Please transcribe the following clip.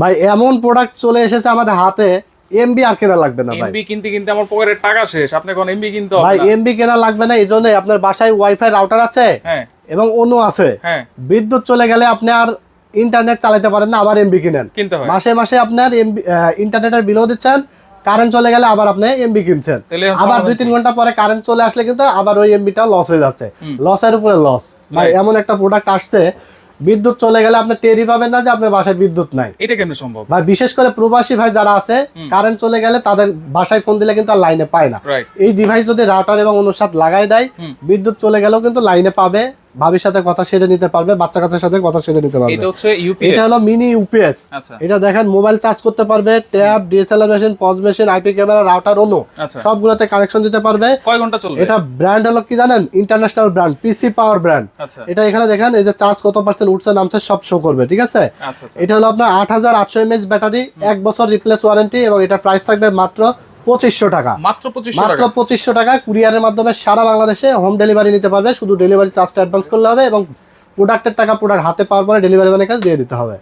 ভাই এমন প্রোডাক্ট চলে এসেছে আমাদের হাতে, এমবি আর কেনা লাগবে না ভাই। এমবি কিনতে কিনতে আমার পকেটের টাকা শেষ, আপনি কোন এমবি কিনতে হবে ভাই না। এমবি কেনা লাগবে না, এই জন্য আপনার বাসায় ওয়াইফাই রাউটার আছে হ্যাঁ এবং অন্য আছে, হ্যাঁ বিদ্যুৎ চলে গেলে আপনি আর ইন্টারনেট চালাতে পারেন না, আবার এমবি কিনেন। কিনতে হয়। মাসে মাসে আপনার এমবি ইন্টারনেটের বিলও দিচ্ছেন, কারেন্ট চলে গেলে আবার আপনি এমবি কিনছেন, তাহলে আবার সমাধান 2-3 কি? ঘন্টা পরে কারেন্ট চলে আসলে কিন্তু আবার ওই এমবিটা লস হয়ে যাচ্ছে, লসের উপরে লস। ভাই Right. এমন একটা প্রোডাক্ট আসছে, বিদ্যুৎ চলে গেলে আপনি টেরই পাবেন না যে আপনার বাসায় বিদ্যুৎ নাই। এটা কেমনে সম্ভব? ভাই বিশেষ করে প্রবাসী ভাই যারা আছে, কারেন্ট চলে গেলে তাদের বাসায় ফোন দিলে কিন্তু আর লাইনে পায় না। রাইট। এই ডিভাইস যদি রাউটার এবং অন্য সাথে লাগাই দেয়, বিদ্যুৎ চলে গেলেও কিন্তু লাইনে পাবে, ভাবির সাথে কথা সেরে নিতে পারবে, বাচ্চা কাচ্চার সাথে কথা সেরে নিতে পারবে। এটা হচ্ছে ইউপিএস। এটা হলো মিনি ইউপিএস। আচ্ছা এটা দেখেন মোবাইল চার্জ করতে পারবে, tab, DSLR machine, pause machine, IP camera, router, অন্য আচ্ছা। সবগুলোতে কানেকশন দিতে পারবে। কয় ঘন্টা চলবে? এটা ব্র্যান্ড হলো কি জানেন? ইন্টারন্যাশনাল ব্র্যান্ড, পিসি পাওয়ার ব্র্যান্ড। আচ্ছা এটা এখানে দেখেন এই যে চার্জ কত পার্সেন্ট উঠছে নামছে সব শো করবে, ঠিক আছে? আচ্ছা আচ্ছা। এটা হলো আপনার 8800 mAh ব্যাটারি, 1 বছর রিপ্লেস ওয়ারেন্টি, এবং এটা প্রাইস থাকবে মাত্র 2500 টাকা। মাত্র 2500 মাত্র টাকা। 2500 টাকা কুরিয়ারের মাধ্যমে সারা বাংলাদেশে হোম ডেলিভারি নিতে পারবে। শুধু ডেলিভারি চার্জটা অ্যাডভান্স করলে হবে এবং প্রোডাক্টের টাকা প্রোডাক্ট হাতে পাওয়ার পরে ডেলিভারি ম্যানের কাছে দিয়ে দিতে হবে।